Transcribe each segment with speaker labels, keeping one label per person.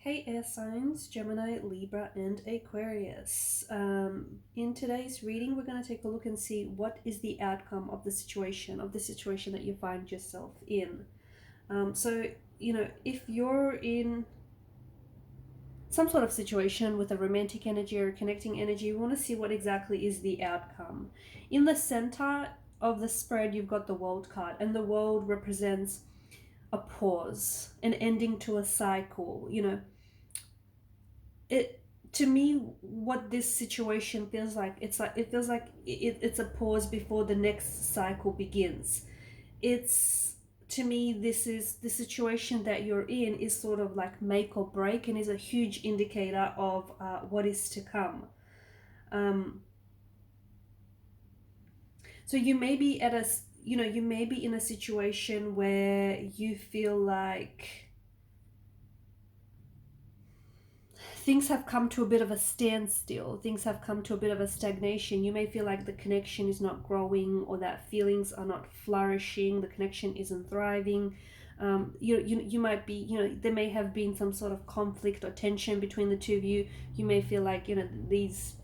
Speaker 1: Hey air signs, Gemini, Libra, and Aquarius. In today's reading, we're going to take a look and see what is the outcome of the situation that you find yourself in. If you're in some sort of situation with a romantic energy or connecting energy, we want to see what exactly is the outcome. In the center of the spread, you've got the World card, and the World represents a pause, an ending to a cycle. It to me, what this situation feels like, it feels like it's a pause before the next cycle begins. It's To me, this is the situation that you're in is sort of like make or break, and is a huge indicator of what is to come. So you may be at a you may be in a situation where you feel like things have come to a bit of a standstill. Things have come to a bit of a stagnation. You may feel like the connection is not growing, or that feelings are not flourishing. The connection isn't thriving. You might be, there may have been some sort of conflict or tension between the two of you. You may feel like, these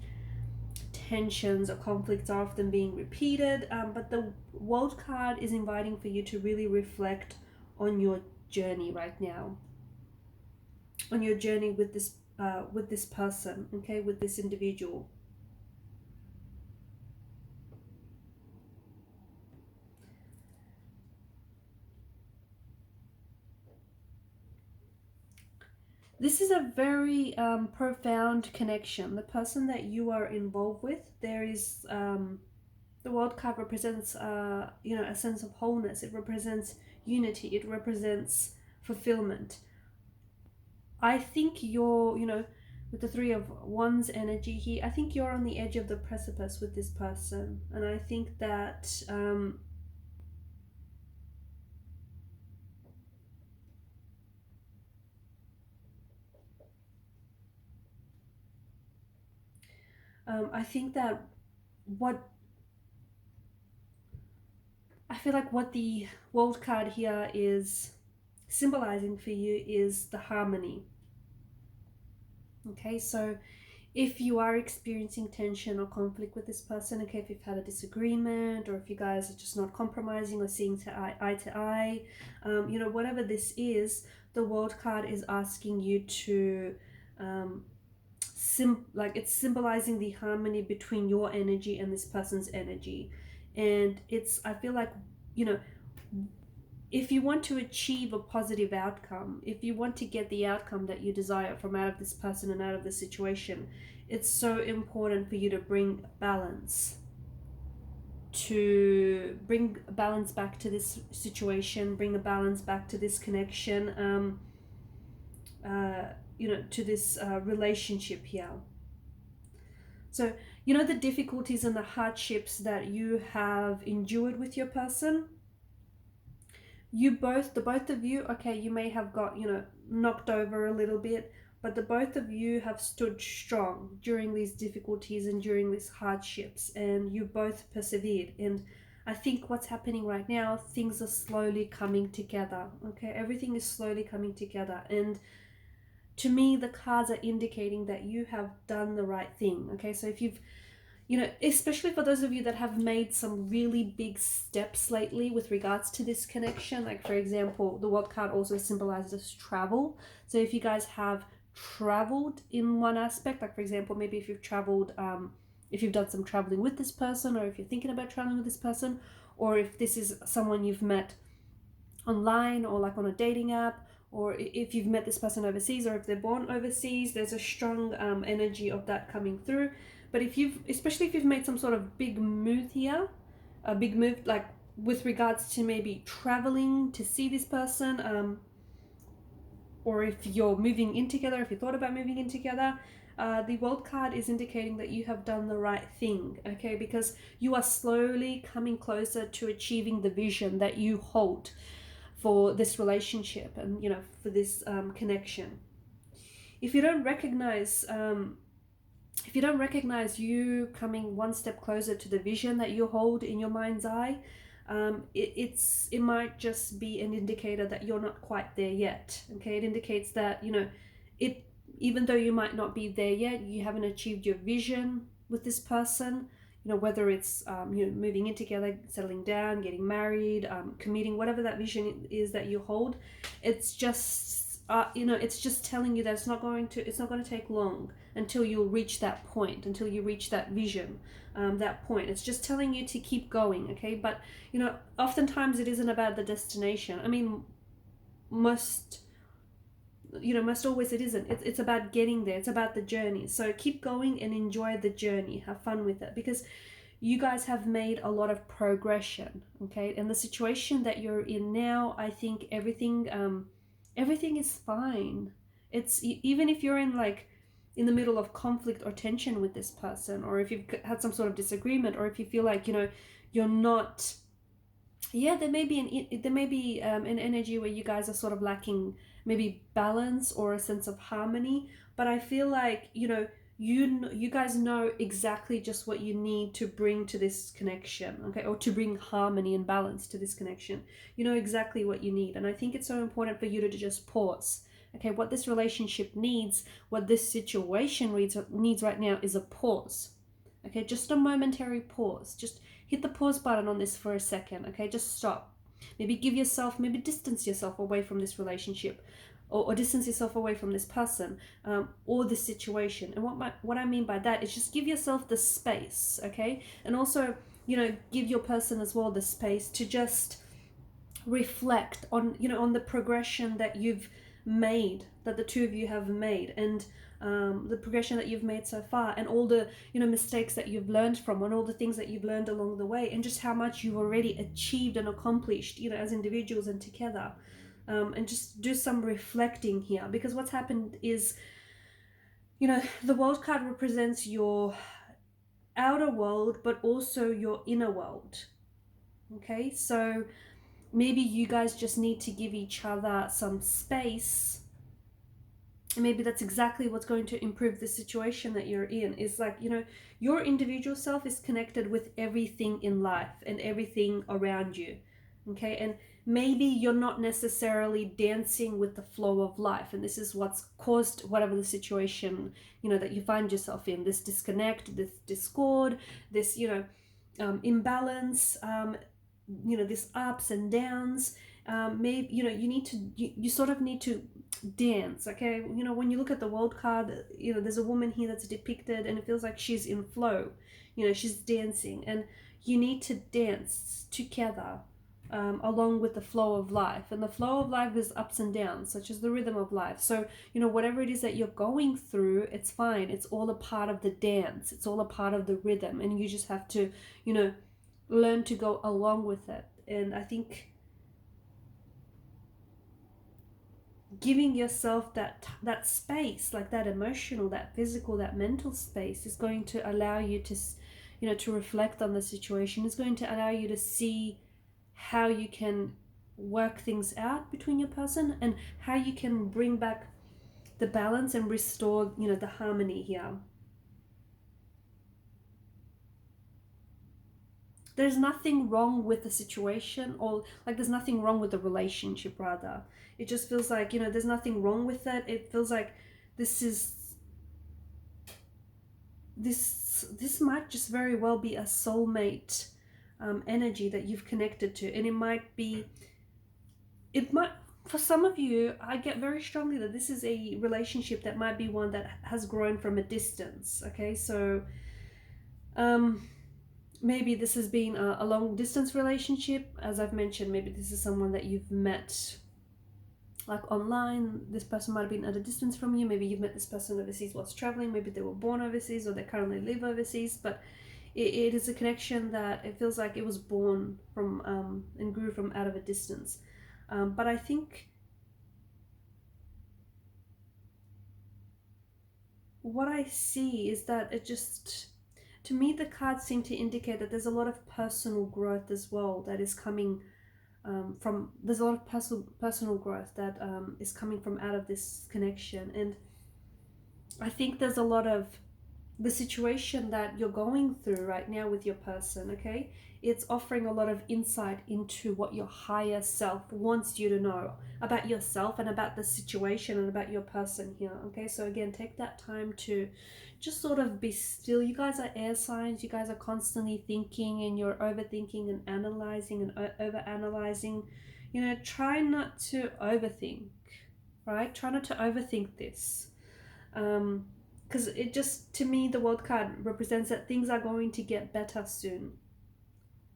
Speaker 1: tensions or conflicts are often being repeated. But the World card is inviting for you to really reflect on your journey right now, on your journey with this person, okay, with this individual. This is a very profound connection. The person that you are involved with, there is the World card represents a sense of wholeness. It represents unity. It represents fulfillment. I think you're, with the Three of Wands energy here, I think you're on the edge of the precipice with this person. And I think that I think that what I feel like what the World card here is symbolizing for you is the harmony. Okay, so if you are experiencing tension or conflict with this person, okay, if you've had a disagreement, or if you guys are just not compromising or seeing eye to eye, whatever this is, the World card is asking you to it's symbolizing the harmony between your energy and this person's energy. And I feel like, if you want to achieve a positive outcome, if you want to get the outcome that you desire from out of this person and out of this situation, it's so important for you to bring balance back to this situation, bring a balance back to this connection, to this relationship here. So, the difficulties and the hardships that you have endured with your person, the both of you, okay, you may have got, knocked over a little bit, but the both of you have stood strong during these difficulties and during these hardships, and you both persevered. And I think what's happening right now, things are slowly coming together, okay? Everything is slowly coming together, and to me, the cards are indicating that you have done the right thing, okay? So if you've, especially for those of you that have made some really big steps lately with regards to this connection, like for example, the World card also symbolizes travel. So if you guys have traveled in one aspect, like for example, maybe if you've traveled, if you've done some traveling with this person, or if you're thinking about traveling with this person, or if this is someone you've met online or like on a dating app, or if you've met this person overseas, or if they're born overseas, there's a strong energy of that coming through. But especially if you've made some sort of big move here, a big move like with regards to maybe traveling to see this person, or if you're moving in together, if you thought about moving in together, the World card is indicating that you have done the right thing, okay? Because you are slowly coming closer to achieving the vision that you hold for this relationship and, for this connection. If you don't recognize you coming one step closer to the vision that you hold in your mind's eye, it might just be an indicator that you're not quite there yet. Okay, it indicates that it, even though you might not be there yet, you haven't achieved your vision with this person, you know, whether it's you know, moving in together, settling down, getting married, committing, whatever that vision is that you hold, it's just you know, it's just telling you that it's not going to take long until you'll reach that point, until you reach that vision, that point. It's just telling you to keep going, okay? But you know, oftentimes it isn't about the destination. I mean, most always it isn't. It's about getting there. It's about the journey. So keep going and enjoy the journey. Have fun with it, because you guys have made a lot of progression, okay? And the situation that you're in now, I think everything is fine. It's even if you're in the middle of conflict or tension with this person, or if you've had some sort of disagreement, or if you feel like, you know, you're not, yeah, there may be an energy where you guys are sort of lacking maybe balance or a sense of harmony. But I feel like, you know, you guys know exactly just what you need to bring to this connection, okay, or to bring harmony and balance to this connection. You know exactly what you need, and I think it's so important for you to just pause. Okay, what this relationship needs, what this situation needs right now is a pause. Okay, just a momentary pause. Just hit the pause button on this for a second. Okay, just stop. Maybe distance yourself away from this relationship, or distance yourself away from this person, or this situation. And what I mean by that is just give yourself the space, okay? And also, you know, give your person as well the space to just reflect on, you know, on the progression that you've made, that the two of you have made, and the progression that you've made so far, and all the, you know, mistakes that you've learned from, and all the things that you've learned along the way, and just how much you've already achieved and accomplished, you know, as individuals and together. And just do some reflecting here, because what's happened is, you know, the world card represents your outer world, but also your inner world. Okay, so maybe you guys just need to give each other some space. And maybe that's exactly what's going to improve the situation that you're in. Is like, you know, your individual self is connected with everything in life and everything around you. Okay, and maybe you're not necessarily dancing with the flow of life, and this is what's caused whatever the situation, you know, that you find yourself in, this disconnect, this discord, this, you know, imbalance, you know, this ups and downs. Maybe, you know, you sort of need to dance, okay? You know, when you look at the world card, you know, there's a woman here that's depicted, and it feels like she's in flow, you know, she's dancing, and you need to dance together, along with the flow of life. And the flow of life is ups and downs, such as the rhythm of life. So, you know, whatever it is that you're going through, it's fine. It's all a part of the dance. It's all a part of the rhythm, and you just have to, you know, learn to go along with it. And I think giving yourself that space, like that emotional, that physical, that mental space, is going to allow you to, you know, to reflect on the situation. It's going to allow you to see how you can work things out between your person, and how you can bring back the balance and restore, you know, the harmony here. There's nothing wrong with the situation, or like there's nothing wrong with the relationship, rather. It just feels like, you know, there's nothing wrong with it. It feels like this might just very well be a soulmate energy that you've connected to. And it might, for some of you, I get very strongly that this is a relationship that might be one that has grown from a distance. Okay, so maybe this has been a long distance relationship. As I've mentioned, maybe this is someone that you've met like online. This person might have been at a distance from you. Maybe you've met this person overseas whilst traveling. Maybe they were born overseas, or they currently live overseas. But it is a connection that it feels like it was born from and grew from out of a distance. But I think what I see is that it just, to me, the cards seem to indicate that there's a lot of personal growth as well that is coming there's a lot of personal growth that is coming from out of this connection. And I think there's a lot of the situation that you're going through right now with your person, okay? It's offering a lot of insight into what your higher self wants you to know about yourself and about the situation and about your person here, okay? So again, take that time to just sort of be still. You guys are air signs. You guys are constantly thinking, and you're overthinking and analyzing and over-analyzing. You know, try not to overthink, right? Try not to overthink this. Because it just, to me, the world card represents that things are going to get better soon,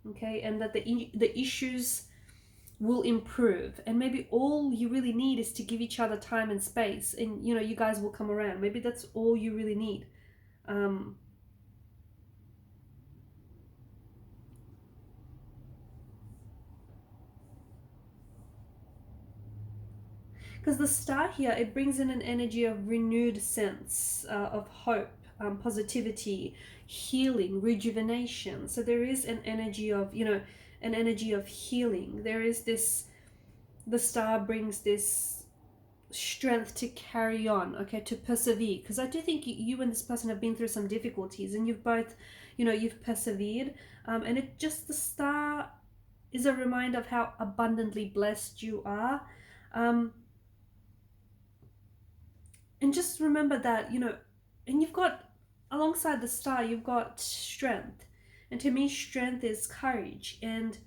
Speaker 1: okay, and that the issues will improve, and maybe all you really need is to give each other time and space, and you know, you guys will come around. Maybe that's all you really need. Because the star here, it brings in an energy of renewed sense of hope, positivity, healing, rejuvenation. So there is an energy of, you know, an energy of healing. There is this, the star brings this strength to carry on, okay, to persevere. Because I do think you and this person have been through some difficulties, and you've both, you know, you've persevered. And it just, the star is a reminder of how abundantly blessed you are. And just remember that, you know, and you've got, alongside the star, you've got strength. And to me, strength is courage. And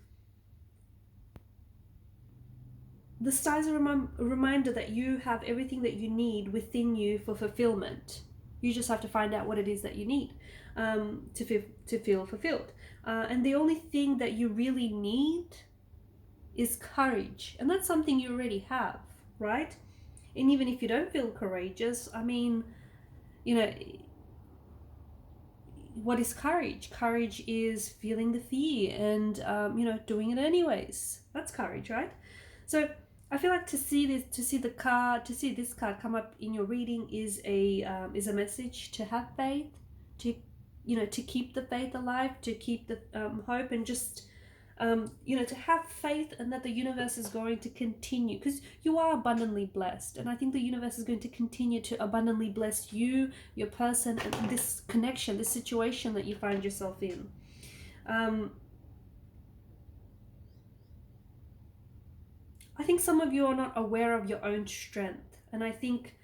Speaker 1: the star is a reminder that you have everything that you need within you for fulfillment. You just have to find out what it is that you need to feel fulfilled. And the only thing that you really need is courage. And that's something you already have, right? And even if you don't feel courageous, I mean, you know, what is courage? Courage is feeling the fear and, you know, doing it anyways. That's courage, right? So I feel like to see this card come up in your reading is a message to have faith, to, you know, to keep the faith alive, to keep the hope, and just you know, to have faith, and that the universe is going to continue, because you are abundantly blessed, and I think the universe is going to continue to abundantly bless you, your person, and this connection, this situation that you find yourself in. I think some of you are not aware of your own strength, and I think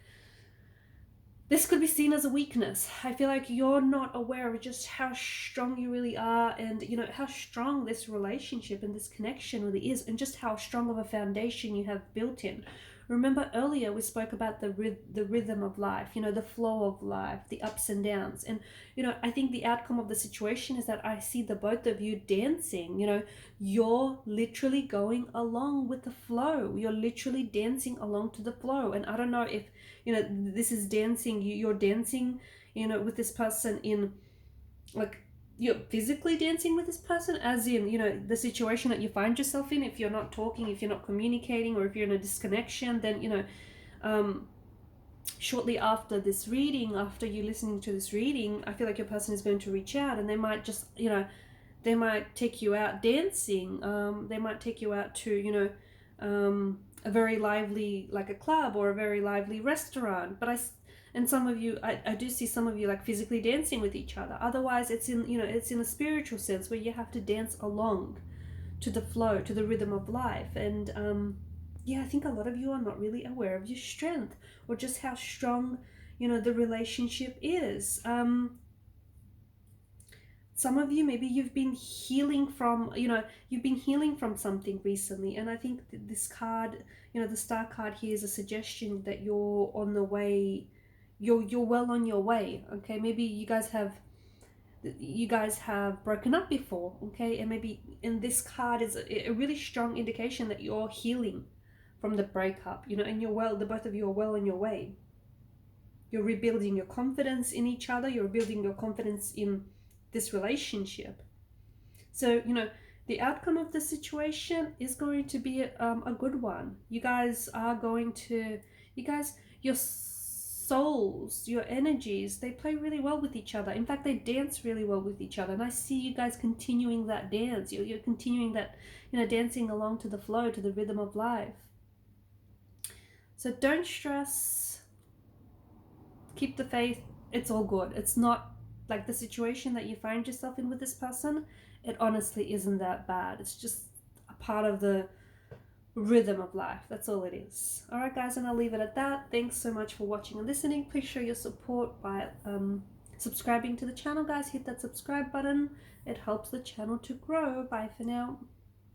Speaker 1: this could be seen as a weakness. I feel like you're not aware of just how strong you really are, and you know, how strong this relationship and this connection really is, and just how strong of a foundation you have built in. Remember earlier we spoke about the rhythm of life, you know, the flow of life, the ups and downs. And you know, I think the outcome of the situation is that I see the both of you dancing. You know, you're literally going along with the flow. You're literally dancing along to the flow. And I don't know if, you know, this is dancing, you're dancing, you know, with this person in, like, you're physically dancing with this person, as in, you know, the situation that you find yourself in. If you're not talking, if you're not communicating, or if you're in a disconnection, then, you know, shortly after this reading, after you listening to this reading, I feel like your person is going to reach out, and they might just, you know, they might take you out dancing. They might take you out to, you know, a very lively, like a club or a very lively restaurant. But and some of you, I do see some of you like physically dancing with each other. Otherwise, it's in, you know, it's in a spiritual sense where you have to dance along to the flow, to the rhythm of life. And yeah, I think a lot of you are not really aware of your strength, or just how strong, you know, the relationship is. Some of you, maybe you've been healing from, you know, you've been healing from something recently. And I think this card, you know, the star card here is a suggestion that you're on the way, you're well on your way, okay? Maybe you guys have broken up before, okay? And maybe, and this card is a really strong indication that you're healing from the breakup, you know, and you're well, the both of you are well on your way. You're rebuilding your confidence in each other. You're rebuilding your confidence in this relationship. So, you know, the outcome of the situation is going to be a good one. You guys are going to, your souls, your energies, they play really well with each other. In fact, they dance really well with each other. And I see you guys continuing that dance. You're continuing that, you know, dancing along to the flow, to the rhythm of life. So don't stress. Keep the faith. It's all good. It's not like the situation that you find yourself in with this person, it honestly isn't that bad. It's just a part of the rhythm of life. That's all it is. All right, guys, and I'll leave it at that. Thanks so much for watching and listening. Please show your support by subscribing to the channel, guys. Hit that subscribe button. It helps the channel to grow. Bye for now.